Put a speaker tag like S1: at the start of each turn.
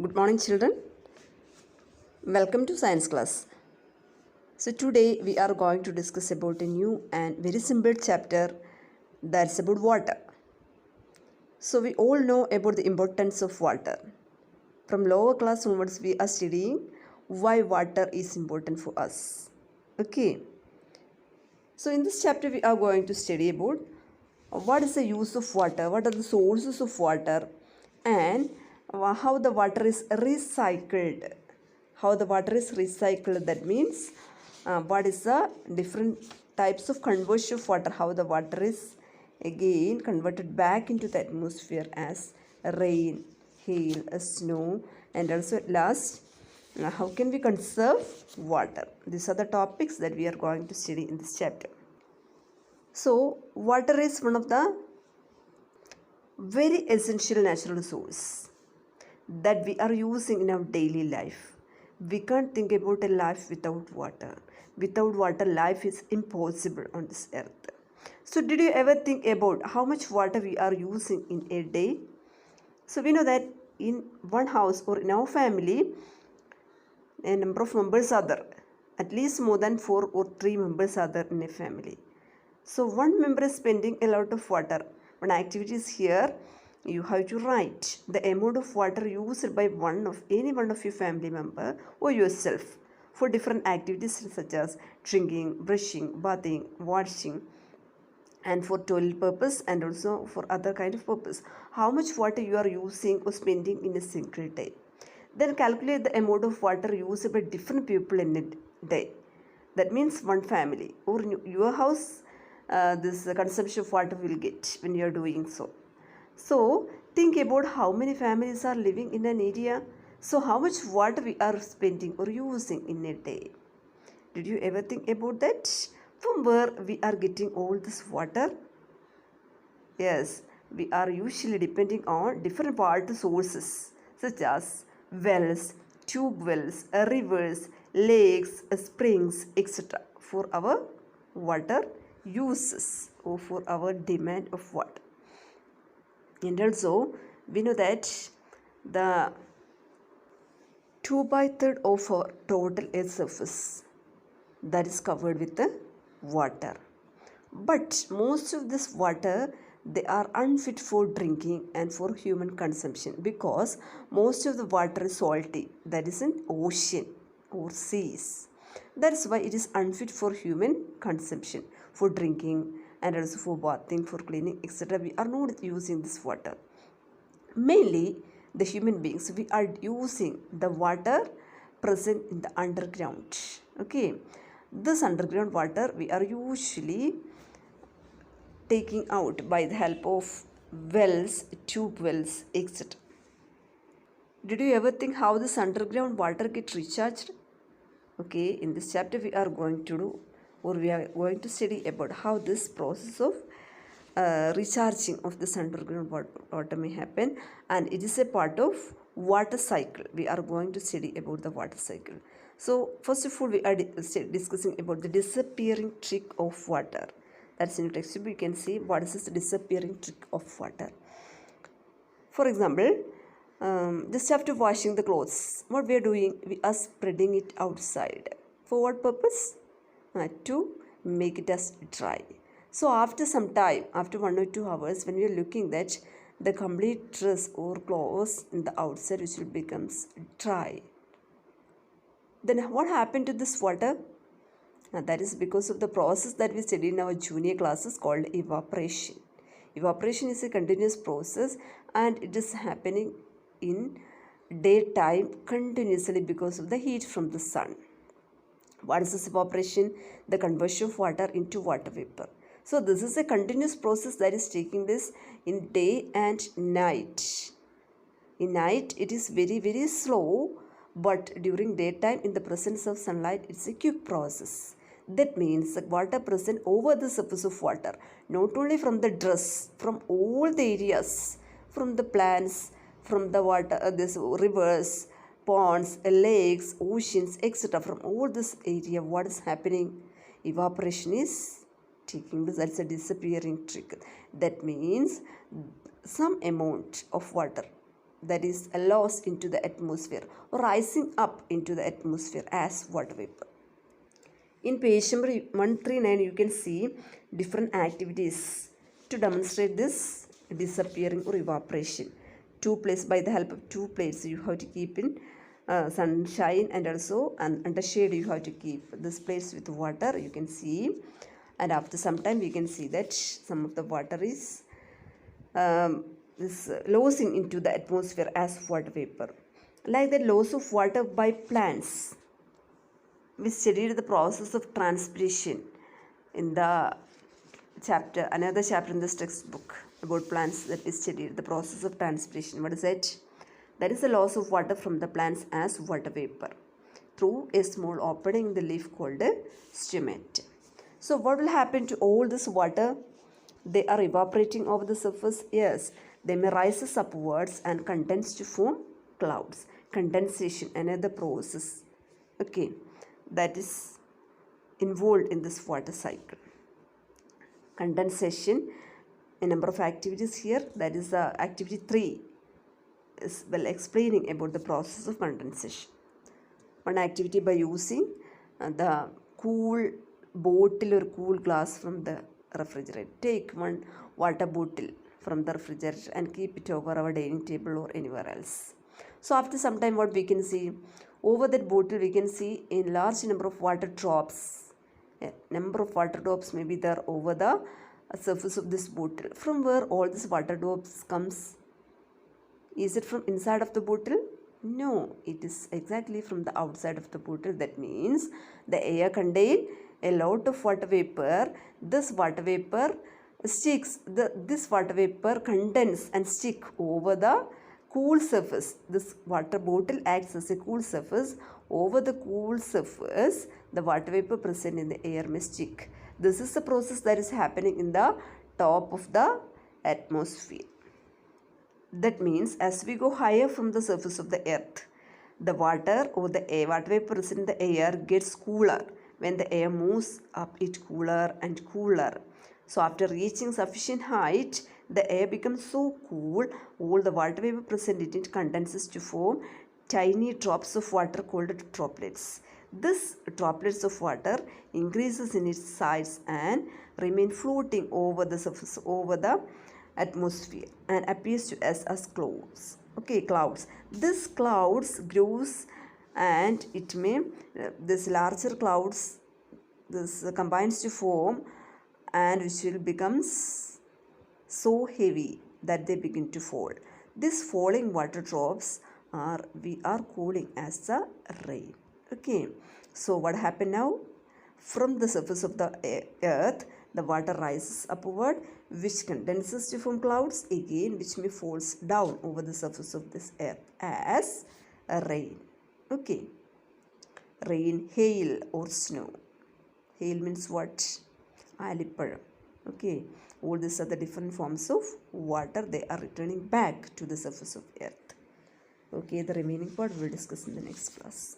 S1: Good morning, children. Welcome to science class. So today we are going to discuss about a new and very simple chapter that's about water. So we all know about the importance of water. From lower class onwards we are studying why water is important for us. Okay. So in this chapter we are going to study about what is the use of water, what are the sources of water, and how the water is recycled. How the water is recycled, that means what is the different types of conversion of water, how the water is again converted back into the atmosphere as rain, hail, snow, and also at last how can we conserve water. These are the topics that we are going to study in this chapter. So water is one of the very essential natural resource that we are using in our daily life. We can't think about a life without water. Without water, life is impossible on this earth. So did you ever think about how much water we are using in a day? So we know that in one house or in our family, a number of members are there. At least more than 4 or 3 members are there in a family. So one member is spending a lot of water. One activity is here. You have to write the amount of water used by any one of your family member or yourself for different activities such as drinking, brushing, bathing, washing, and for toilet purpose and also for other kind of purpose. How much water you are using or spending in a single day. Then calculate the amount of water used by different people in a day. That means one family or your house, this consumption of water will get when you are doing so. So think about how many families are living in an area. So how much water we are spending or using in a day. Did you ever think about that? From where we are getting all this water? Yes, we are usually depending on different water sources such as wells, tube wells, rivers, lakes, springs, etc. for our water uses or for our demand of water. And also we know that the 2/3 of our total earth surface that is covered with the water. But most of this water, they are unfit for drinking and for human consumption because most of the water is salty, that is in ocean or seas. That's why it is unfit for human consumption, for drinking and also for bathing, for cleaning, etc. We are not using this water. Mainly the human beings, we are using the water present in the underground. Okay, this underground water we are usually taking out by the help of wells, tube wells, etc. Did you ever think how this underground water gets recharged? Okay, in this chapter we are going to do or we are going to study about how this process of recharging of this underground water may happen, and it is a part of water cycle. We are going to study about the water cycle. So first of all we are discussing about the disappearing trick of water. That's in the textbook. You can see what is this disappearing trick of water. For example, just after washing the clothes, what we are doing, we are spreading it outside. For what purpose? To make it as dry. So after some time, after 1 or 2 hours, when we are looking that the complete dress or clothes in the outside which will becomes dry, then what happened to this water? That is because of the process that we studied in our junior classes called evaporation. Evaporation is a continuous process and it is happening in daytime continuously because of the heat from the sun. What is this evaporation? The conversion of water into water vapor. So this is a continuous process that is taking place in day and night. In night it is very slow, but during daytime in the presence of sunlight it's a quick process. That means the water present over the surface of water, not only from the dress, from all the areas, from the plants, from the water, this rivers, ponds, lakes, oceans, etc. From all this area, what is happening? Evaporation is taking place. That's a disappearing trick. That means some amount of water that is lost into the atmosphere or rising up into the atmosphere as water vapor. In page number 139, you can see different activities to demonstrate this disappearing or evaporation. Two plates, by the help of two plates, you have to keep in sunshine, and also under shade you have to keep this plates with water, you can see. And after some time we can see that some of the water is losing into the atmosphere as water vapor. Like the loss of water by plants, we studied the process of transpiration in the chapter, another chapter in this textbook about plants, that we studied the process of transpiration. What is it? That is the loss of water from the plants as water vapor through a small opening in the leaf called a stomata. So what will happen to all this water? They are evaporating over the surface. Yes, they may rise upwards and condense to form clouds. Condensation, another process, okay, that is involved in this water cycle. Condensation, a number of activities here, that is activity 3 is well explaining about the process of condensation. One activity by using the cool bottle or cool glass from the refrigerator. Take one water bottle from the refrigerator and keep it over our dining table or anywhere else. So after some time, what we can see, over that bottle we can see a large number of water drops. A number of water drops may be there over the surface of this bottle. From where all these water drops comes? Is it from inside of the bottle? No, it is exactly from the outside of the bottle. That means the air contains a lot of water vapor. This water vapor sticks, this water vapor condense and stick over the cool surface. This water bottle acts as a cool surface. Over the cool surface, the water vapor present in the air may stick. This is the process that is happening in the top of the atmosphere. That means as we go higher from the surface of the earth, the water or the air, water vapor present in the air gets cooler. When the air moves up, it cooler and cooler. So after reaching sufficient height, the air becomes so cool, all the water vapor present in it condenses to form tiny drops of water called droplets. This droplets of water increases in its size and remain floating over the surface, over the atmosphere, and appears to us as clouds. Okay, clouds. This clouds grows, and it may this larger clouds, this combines to form, and which will becomes so heavy that they begin to fall. These falling water drops we are calling as the rain. Okay, so what happened now? From the surface of the earth, the water rises upward, which condenses to form clouds again, which may falls down over the surface of this earth as a rain. Okay, rain, hail or snow. Hail means what? Alipalam. Okay, all these are the different forms of water. They are returning back to the surface of earth. Okay, the remaining part we will discuss in the next class.